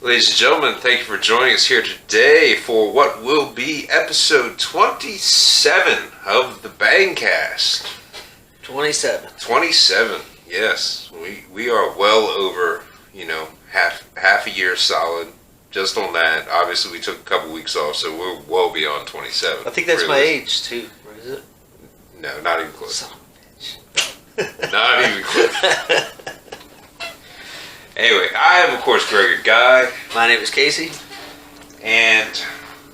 Ladies and gentlemen, thank you for joining us here today for what will be episode 27 of the Bangcast. 27, yes. We are well over, half a year solid. Just on that. Obviously, we took a couple weeks off, so we're well beyond 27. I think that's my age, too. Or is it? No, not even close. Son of a bitch. Not even close. Anyway, I am, of course, Gregor Guy. My name is Casey. And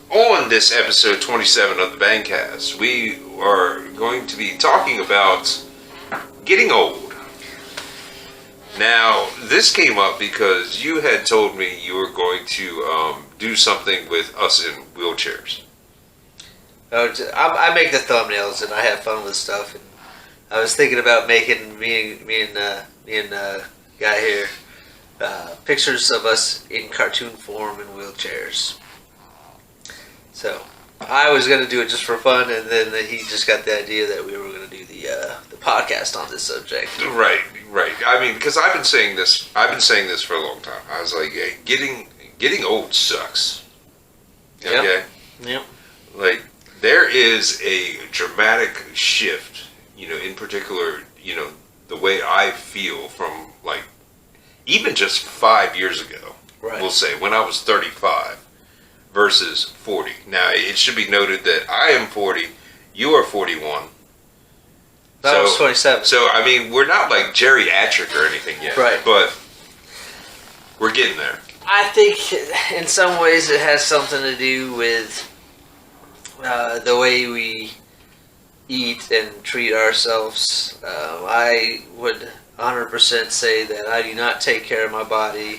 on this episode 27 of the Bangcast, we are going to be talking about getting old. Now, this came up because you had told me you were going to do something with us in wheelchairs. I make the thumbnails and I have fun with stuff. And I was thinking about making me and Guy here pictures of us in cartoon form in wheelchairs. So I was going to do it just for fun, and then he just got the idea that we were going to do the podcast on this subject. Right. I mean, because I've been saying this for a long time. I was like, hey, getting old sucks. Okay. Yep. Like, there is a dramatic shift, in particular, the way I feel from, like, even just 5 years ago, right. We'll say, when I was 35 versus 40. Now, it should be noted that I am 40, you are 41. I was 27. So, I mean, we're not like geriatric or anything yet. Right. But we're getting there. I think in some ways it has something to do with the way we eat and treat ourselves. I would 100% say that I do not take care of my body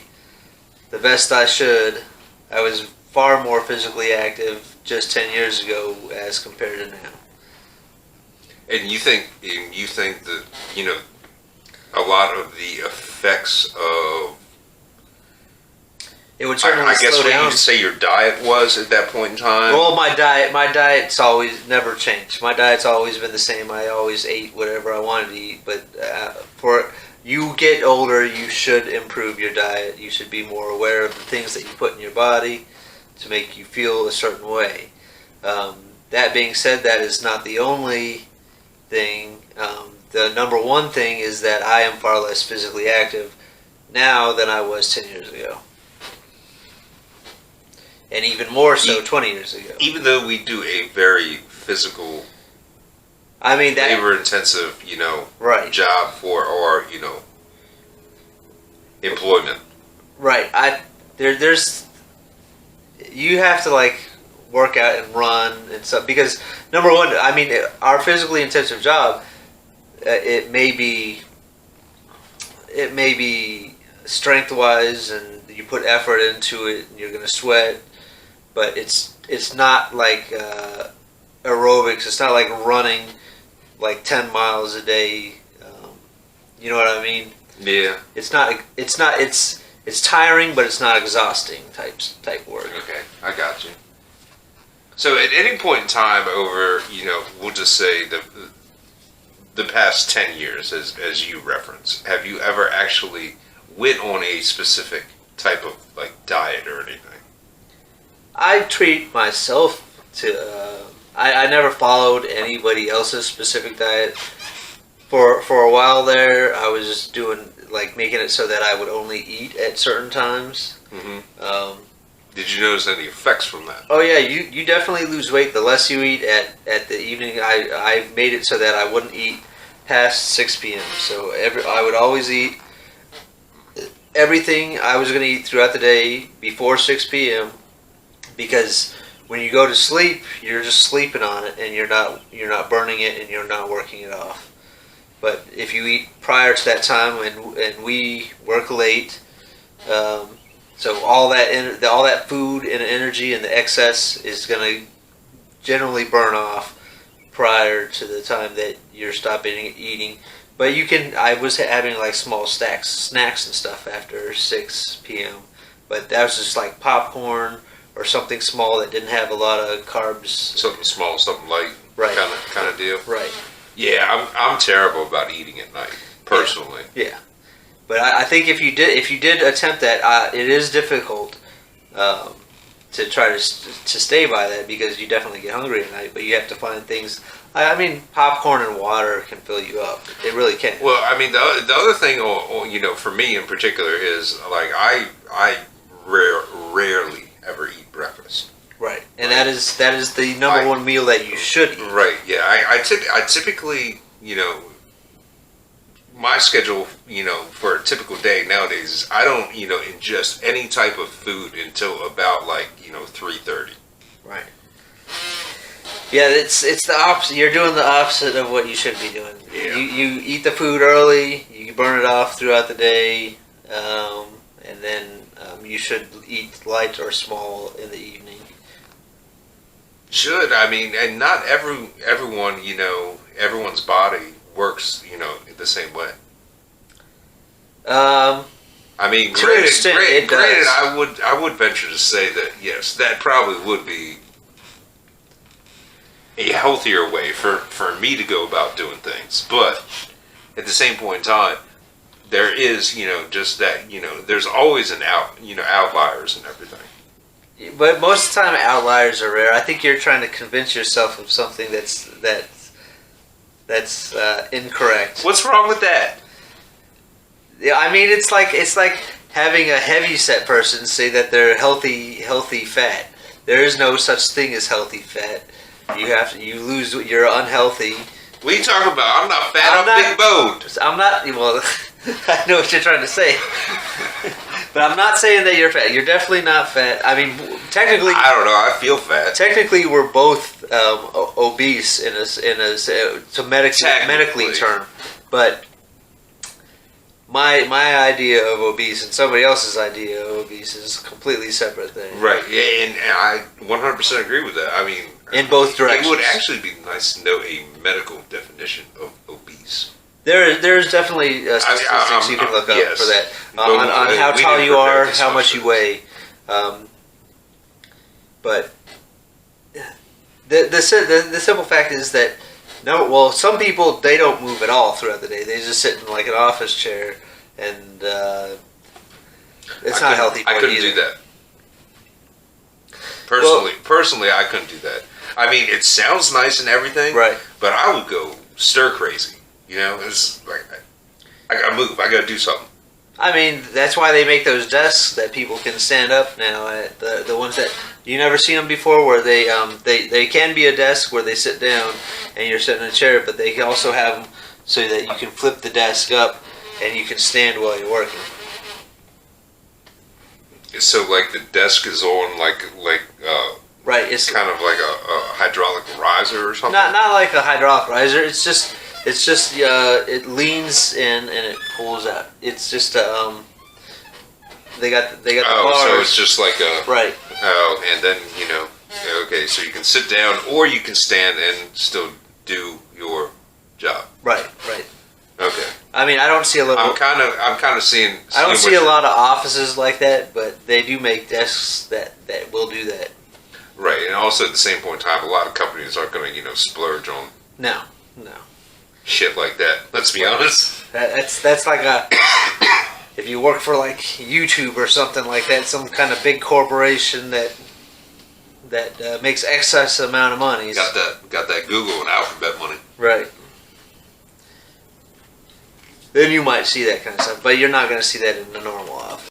the best I should. I was far more physically active just 10 years ago as compared to now. And you think that, a lot of the effects of, it would certainly I guess slow what down. you'd say your diet was at that point in time? Well, my diet's always never changed. My diet's always been the same. I always ate whatever I wanted to eat. But for you get older, you should improve your diet. You should be more aware of the things that you put in your body to make you feel a certain way. That being said, that is not the only thing. The number one thing is that I am far less physically active now than I was 10 years ago. And even more so 20 years ago. Even though we do a very physical, labor-intensive, right. job for our, employment. Right. There's you have to work out and run and stuff because number one, our physically intensive job, it may be strength-wise and you put effort into it and you're going to sweat. But it's not like aerobics. It's not like running 10 miles a day. You know what I mean? Yeah. It's tiring, but it's not exhausting type work. Okay, I got you. So at any point in time over, we'll just say the past 10 years, as you reference, have you ever actually went on a specific type of diet or anything? I treat myself to. I never followed anybody else's specific diet. For a while there, I was just doing making it so that I would only eat at certain times. Mm-hmm. Did you notice any effects from that? Oh yeah, you definitely lose weight the less you eat at the evening. I made it so that I wouldn't eat past 6 p.m. So I would always eat everything I was going to eat throughout the day before 6 p.m. Because when you go to sleep, you're just sleeping on it, and you're not burning it, and you're not working it off. But if you eat prior to that time, and we work late, so all that food and energy and the excess is going to generally burn off prior to the time that you're stopping eating. But I was having small snacks and stuff after 6 p.m. But that was just popcorn or something small that didn't have a lot of carbs. Something small, something light, right? Kind of deal. Right. Yeah, I'm terrible about eating at night, personally. Yeah. But I think if you did attempt that, it is difficult to try to stay by that, because you definitely get hungry at night. But you have to find things. I mean, popcorn and water can fill you up. It really can. Well, I mean, the other thing, for me in particular, is like I rarely ever eat breakfast. Right, and that is the number one meal that you should eat. Right. Yeah. I typically, my schedule, for a typical day nowadays is I don't, ingest any type of food until about 3:30. Right. Yeah, it's the opposite. You're doing the opposite of what you should be doing. Yeah. You eat the food early. You burn it off throughout the day, and then you should eat light or small in the evening. Should, I mean, and not everyone, everyone's body works, the same way. I mean, to an extent, it granted, does. I would venture to say that yes, that probably would be a healthier way for me to go about doing things. But at the same point in time, there is, just that, there's always outliers and everything. But most of the time, outliers are rare. I think you're trying to convince yourself of something that's incorrect. What's wrong with that? Yeah, I mean, it's like having a heavy set person say that they're healthy fat. There is no such thing as healthy fat. You're unhealthy. What are you talking about? I'm not fat. I'm big boned. I'm not. Well, I know what you're trying to say, but I'm not saying that you're fat. You're definitely not fat. I mean, technically, I don't know. I feel fat. Technically, we're both obese in a medically term, but my idea of obese and somebody else's idea of obese is a completely separate thing. Right. Yeah, and I 100% agree with that. I mean, in both directions. It would actually be nice to know a medical definition of obese. There's definitely statistics you can look up yes. for that on how tall you are, how much you weigh. But the simple fact is that some people, they don't move at all throughout the day. They just sit in like an office chair, and it's not healthy. I couldn't do that. Personally, I couldn't do that. I mean, it sounds nice and everything, right? But I would go stir crazy. It's like I gotta move. I gotta do something. I mean, that's why they make those desks that people can stand up now. The ones that you never seen them before, where they can be a desk where they sit down and you're sitting in a chair, but they can also have them so that you can flip the desk up and you can stand while you're working. So like the desk is on right. It's kind of like a hydraulic riser or something. Not like a hydraulic riser. It's just it leans in and it pulls out. It's just they got the bars. So it's just like a right. Oh, and then okay, so you can sit down or you can stand and still do your job. Right. Okay. I mean, I don't see a little. I'm kind of seeing. I don't see a lot of offices like that, but they do make desks that will do that. Right, and also at the same point in time, a lot of companies aren't going to splurge on no shit like that. Let's be honest. That's like if you work for like YouTube or something like that, some kind of big corporation that makes excess amount of money. Got that Google and Alphabet money. Right. Then you might see that kind of stuff, but you're not going to see that in the normal office.